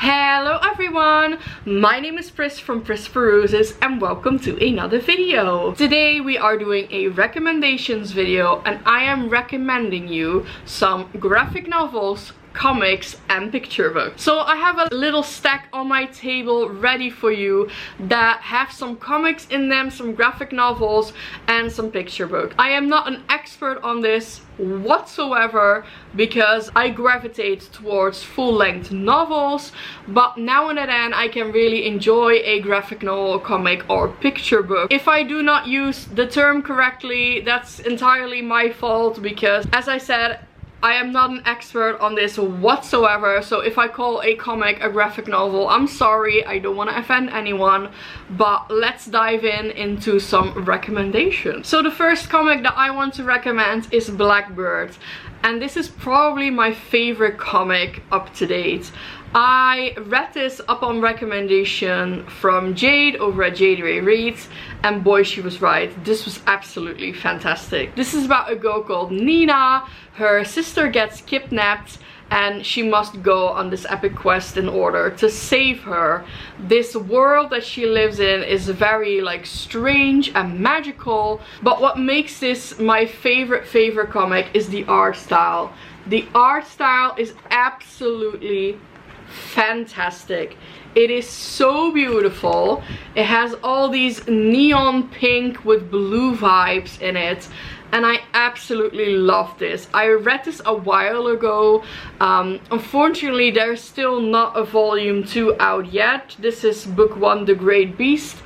Hello everyone, my name is Pris from Prisperuses and welcome to another video. Today we are doing a recommendations video and I am recommending you some graphic novels, comics and picture books. So I have a little stack on my table ready for you that have some comics in them, some graphic novels and some picture books. I am not an expert on this whatsoever because I gravitate towards full-length novels, but now and then I can really enjoy a graphic novel, comic or picture book. If I do not use the term correctly, that's entirely my fault because, as I said, I am not an expert on this whatsoever, so if I call a comic a graphic novel, I'm sorry, I don't want to offend anyone, but let's dive into some recommendations. So the first comic that I want to recommend is Blackbird, and this is probably my favorite comic up to date. I read this upon recommendation from Jade over at Jade Reads, and boy, she was right. This was absolutely fantastic. This is about a girl called Nina. Her sister gets kidnapped and she must go on this epic quest in order to save her. This world that she lives in is very strange and magical, but what makes this my favorite comic is the art style. The art style is absolutely fantastic. It is so beautiful. It has all these neon pink with blue vibes in it, and I absolutely love this. I read this a while ago. Unfortunately, there's still not a volume 2 out yet. This is book 1, The Great Beast.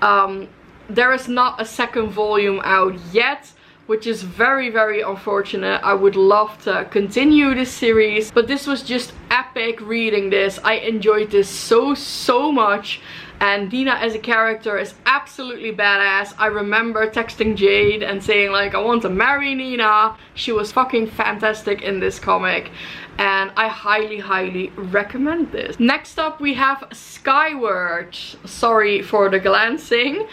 There is not a second volume out yet, which is very unfortunate. I would love to continue this series, but this was just epic reading this. I enjoyed this so much, and Nina as a character is absolutely badass. I remember texting Jade and saying I want to marry Nina. She was fucking fantastic in this comic, and I highly recommend this. Next up we have Skyward. Sorry for the glancing.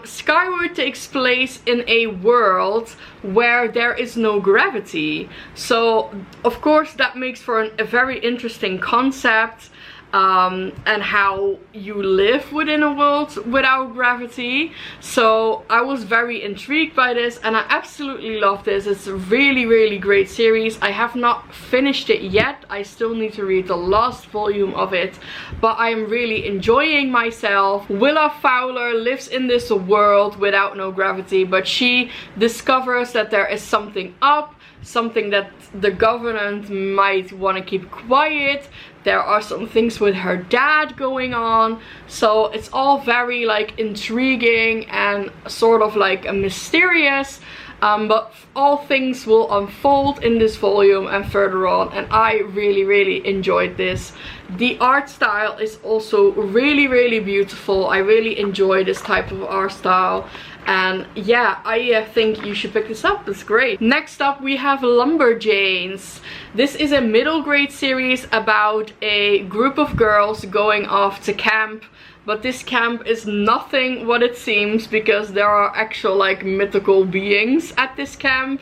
Skyward takes place in a world where there is no gravity. So of course that makes for a very interesting concept. And how you live within a world without gravity. So I was very intrigued by this and I absolutely love this. It's a really great series. I have not finished it yet. I still need to read the last volume of it, but I am really enjoying myself. Willa Fowler lives in this world without no gravity, but she discovers that there is something up, something that the government might want to keep quiet. There are some things with her dad going on, so it's all very intriguing and sort of mysterious, but all things will unfold in this volume and further on, and I really enjoyed this. The art style is also really beautiful. I really enjoy this type of art style. And yeah, I think you should pick this up. It's great. Next up we have Lumberjanes. This is a middle grade series about a group of girls going off to camp. But this camp is nothing what it seems, because there are actual mythical beings at this camp.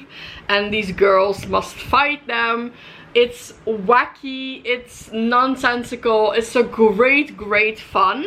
And these girls must fight them. It's wacky, it's nonsensical, it's a great fun.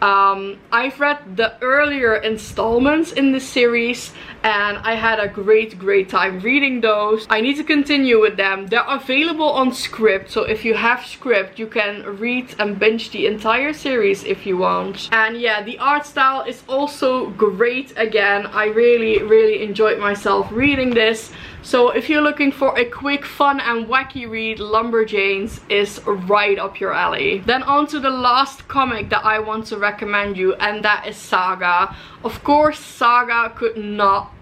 I've read the earlier installments in this series and I had a great time reading those. I need to continue with them. They're available on Scribd, so if you have Scribd you can read and binge the entire series if you want. And yeah, the art style is also great again. I really enjoyed myself reading this. So if you're looking for a quick, fun and wacky read, Lumberjanes is right up your alley. Then on to the last comic that I want to recommend you, and that is Saga. Of course, Saga could not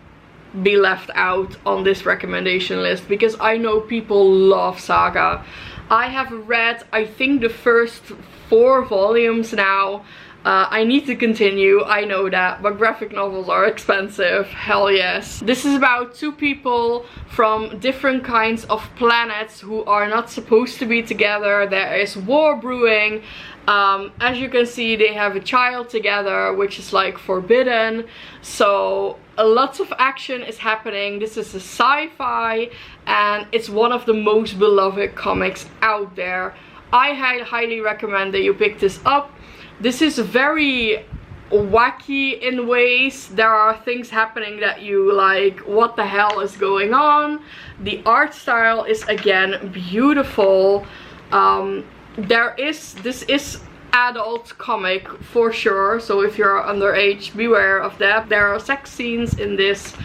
be left out on this recommendation list because I know people love Saga. I have read, I think, the first 4 volumes now. I need to continue, I know that, but graphic novels are expensive, hell yes. This is about 2 people from different kinds of planets who are not supposed to be together. There is war brewing. As you can see, they have a child together, which is forbidden. So lots of action is happening. This is a sci-fi and it's one of the most beloved comics out there. I highly recommend that you pick this up. This is very wacky in ways. There are things happening that you like, what the hell is going on? The art style is again beautiful. This is adult comic for sure, so if you're underage, beware of that. There are sex scenes in this,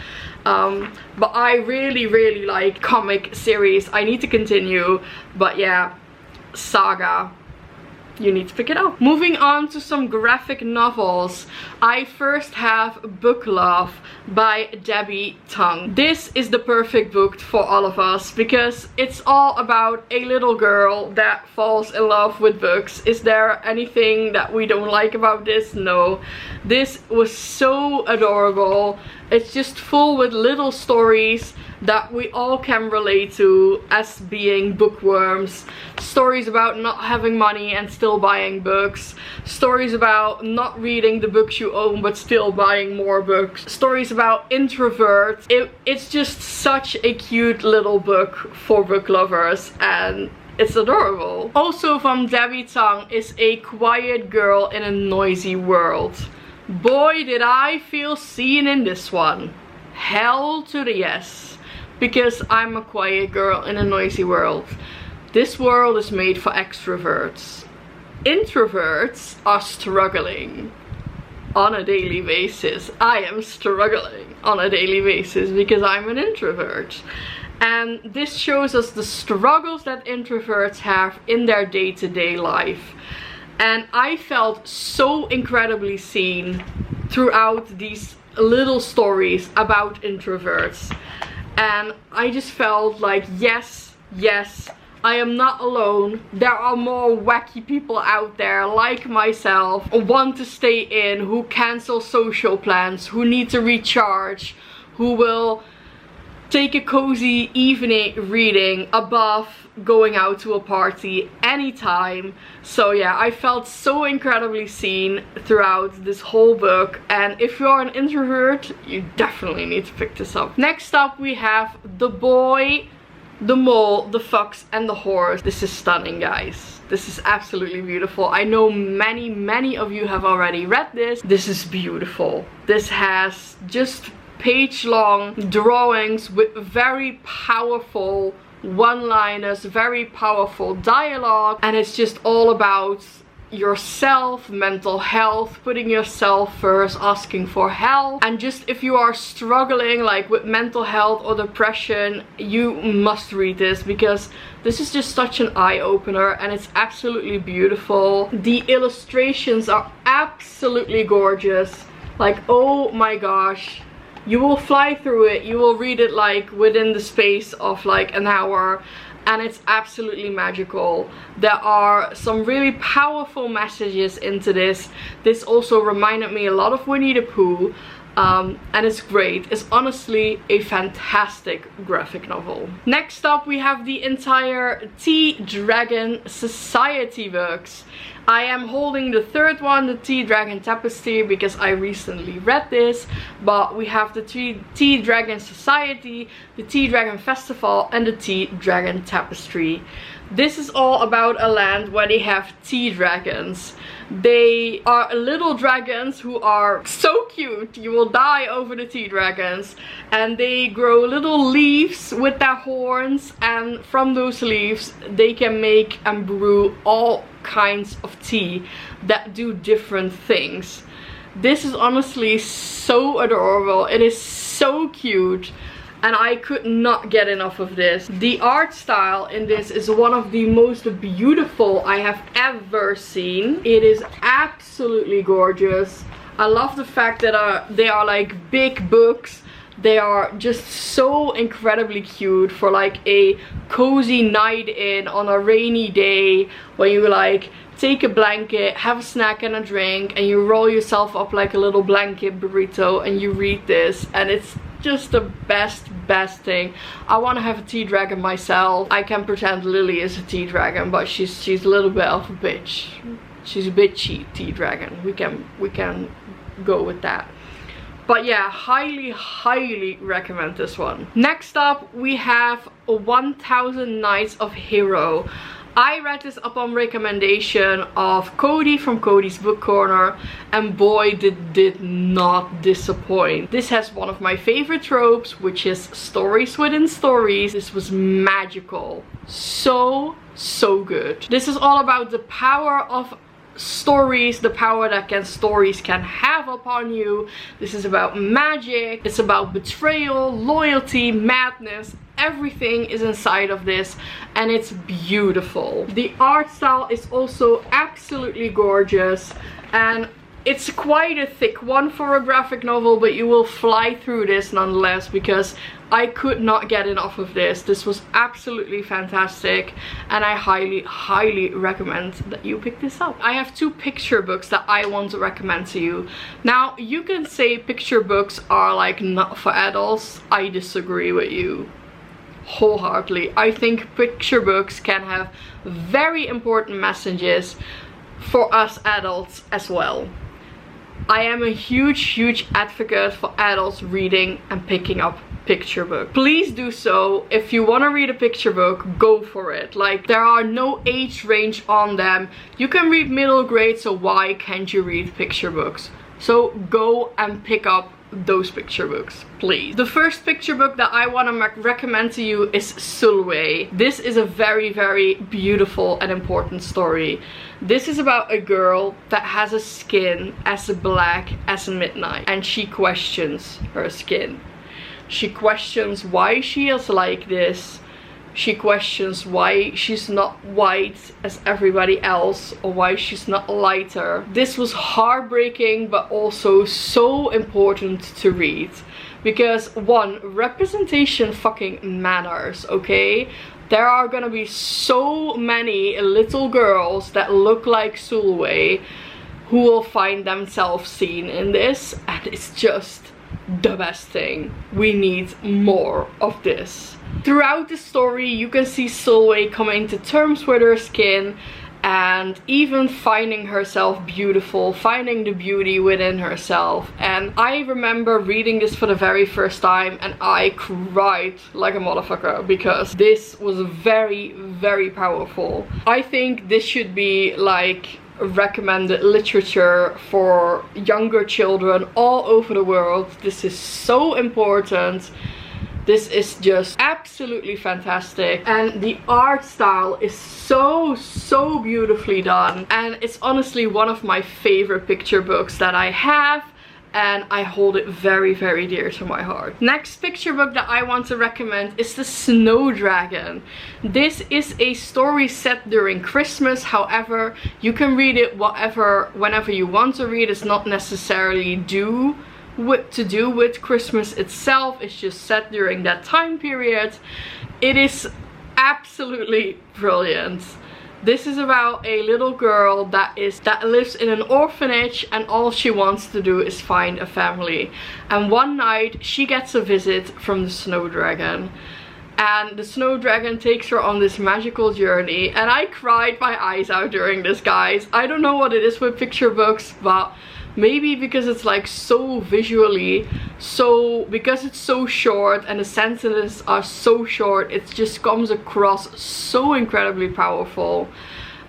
but I really like comic series. I need to continue, but yeah, Saga, you need to pick it up. Moving on to some graphic novels. I first have Book Love by Debbie Tung. This is the perfect book for all of us because it's all about a little girl that falls in love with books. Is there anything that we don't like about this? No. This was so adorable. It's just full with little stories that we all can relate to as being bookworms. Stories about not having money and still buying books. Stories about not reading the books you own but still buying more books. Stories about introverts. It's just such a cute little book for book lovers, and it's adorable. Also from Debbie Tung is A Quiet Girl in a Noisy World. Boy, did I feel seen in this one. Hell to the yes. Because I'm a quiet girl in a noisy world. This world is made for extroverts. Introverts are struggling on a daily basis. I am struggling on a daily basis because I'm an introvert. And this shows us the struggles that introverts have in their day-to-day life. And I felt so incredibly seen throughout these little stories about introverts. And I just felt like, yes, I am not alone. There are more wacky people out there like myself, who want to stay in, who cancel social plans, who need to recharge, who will take a cozy evening reading above going out to a party anytime. So yeah, I felt so incredibly seen throughout this whole book, and if you're an introvert, you definitely need to pick this up. Next up we have The Boy, the Mole, the Fox and the Horse. This is stunning, guys. This is absolutely beautiful. I know many of you have already read this. This is beautiful. This has just page-long drawings with very powerful one-liners, very powerful dialogue, and it's just all about yourself, mental health, putting yourself first, asking for help. And just if you are struggling like with mental health or depression, you must read this because this is just such an eye-opener, and it's absolutely beautiful. The illustrations are absolutely gorgeous. Like, oh my gosh. You will fly through it, you will read it like within the space of like an hour, and it's absolutely magical. There are some really powerful messages into this. This also reminded me a lot of Winnie the Pooh, and it's great. It's honestly a fantastic graphic novel. Next up we have the entire Tea Dragon Society books. I am holding the third one, the Tea Dragon Tapestry, because I recently read this. But we have the Tea Dragon Society, the Tea Dragon Festival and the Tea Dragon Tapestry. This is all about a land where they have tea dragons. They are little dragons who are so cute. You will die over the tea dragons. And they grow little leaves with their horns, and from those leaves they can make and brew all kinds of tea that do different things. This is honestly so adorable. It is so cute. And I could not get enough of this. The art style in this is one of the most beautiful I have ever seen. It is absolutely gorgeous. I love the fact that they are like big books. They are just so incredibly cute for like a cozy night in on a rainy day, where you like take a blanket, have a snack and a drink, and you roll yourself up like a little blanket burrito and you read this, and it's just the best thing. I want to have a tea dragon myself. I can pretend Lili is a tea dragon, but she's a little bit of a bitch. She's a bitchy tea dragon. We can go with that. But yeah, highly recommend this one. Next up we have 1000 Nights of Hero. I read this upon recommendation of Cody from Cody's Book Corner, and boy did not disappoint. This has one of my favorite tropes, which is stories within stories. This was magical. So good. This is all about the power of stories, the power that stories can have upon you. This is about magic, it's about betrayal, loyalty, madness. Everything is inside of this, and it's beautiful. The art style is also absolutely gorgeous, and it's quite a thick one for a graphic novel, but you will fly through this nonetheless, because I could not get enough of this. This was absolutely fantastic, and I highly recommend that you pick this up. I have two picture books that I want to recommend to you. Now, you can say picture books are like not for adults. I disagree with you wholeheartedly. I think picture books can have very important messages for us adults as well. I am a huge advocate for adults reading and picking up picture book. Please do so. If you want to read a picture book, go for it. Like, there are no age range on them. You can read middle grade, so why can't you read picture books? So go and pick up those picture books, please. The first picture book that I want to recommend to you is Sulway. This is a very beautiful and important story. This is about a girl that has a skin as black as midnight, and she questions her skin. She questions why she is like this. She questions why she's not white as everybody else, or why she's not lighter. This was heartbreaking, but also so important to read. Because one, representation fucking matters, okay? There are gonna be so many little girls that look like Sulway who will find themselves seen in this, and it's just the best thing. We need more of this. Throughout the story, you can see Sulway coming to terms with her skin, and even finding herself beautiful, finding the beauty within herself. And I remember reading this for the very first time, and I cried like a motherfucker, because this was very powerful. I think this should be like recommended literature for younger children all over the world. This is so important. This is just absolutely fantastic, and the art style is so beautifully done, and it's honestly one of my favorite picture books that I have, and I hold it very dear to my heart. Next picture book that I want to recommend is The Snow Dragon. This is a story set during Christmas. However, you can read it whenever you want to read. It's not necessarily to do with Christmas itself. It's just set during that time period. It is absolutely brilliant. This is about a little girl that lives in an orphanage, and all she wants to do is find a family. And one night she gets a visit from the Snow Dragon, and the Snow Dragon takes her on this magical journey, and I cried my eyes out during this, guys. I don't know what it is with picture books, but maybe because it's like so visually, because it's so short and the sentences are so short, it just comes across so incredibly powerful.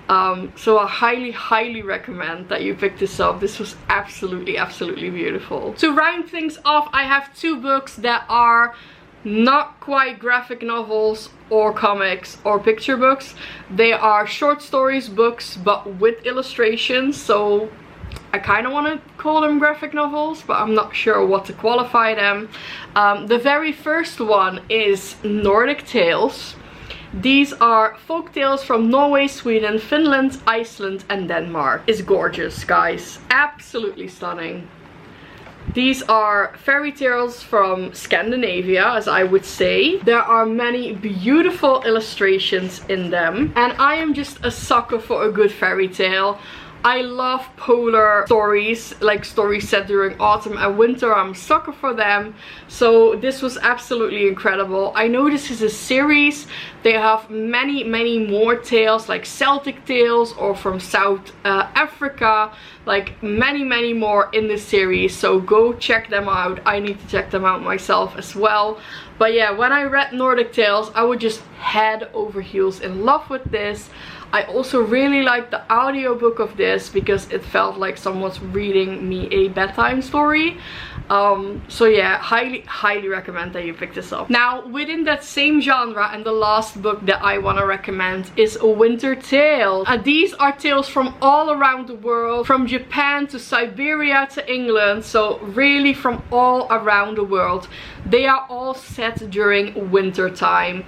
So I highly recommend that you pick this up. This was absolutely beautiful. To round things off, I have two books that are not quite graphic novels or comics or picture books. They are short stories books, but with illustrations, so I kind of want to call them graphic novels, but I'm not sure what to qualify them. The very first one is Nordic Tales. These are folk tales from Norway, Sweden, Finland, Iceland and Denmark. It's gorgeous, guys. Absolutely stunning. These are fairy tales from Scandinavia, as I would say. There are many beautiful illustrations in them, and I am just a sucker for a good fairy tale. I love polar stories, like stories set during autumn and winter. I'm a sucker for them. So this was absolutely incredible. I know this is a series. They have many more tales, like Celtic tales or from South Africa, like many more in this series. So go check them out. I need to check them out myself as well. But yeah, when I read Nordic Tales, I was just head over heels in love with this. I also really liked the audiobook of this because it felt like someone's reading me a bedtime story. So yeah, highly recommend that you pick this up. Now, within that same genre, and the last book that I want to recommend is A Winter Tale. These are tales from all around the world, from Japan to Siberia to England, so really from all around the world. They are all set during winter time.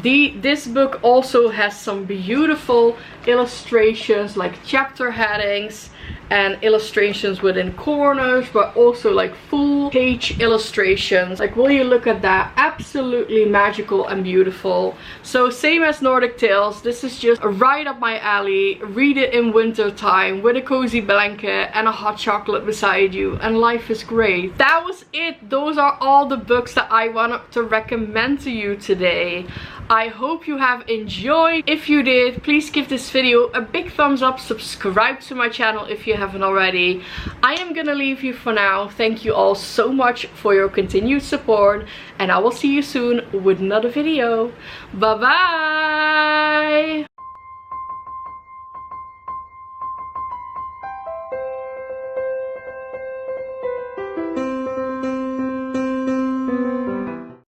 This book also has some beautiful illustrations, like chapter headings and illustrations within corners, but also like full page illustrations. Like, will you look at that? Absolutely magical and beautiful. So same as Nordic Tales, this is just right up my alley. Read it in winter time with a cozy blanket and a hot chocolate beside you, and life is great. That was it. Those are all the books that I wanted to recommend to you today. I hope you have enjoyed. If you did, please give this video a big thumbs up. Subscribe to my channel if you haven't already. I am gonna leave you for now. Thank you all so much for your continued support, and I will see you soon with another video. Bye bye.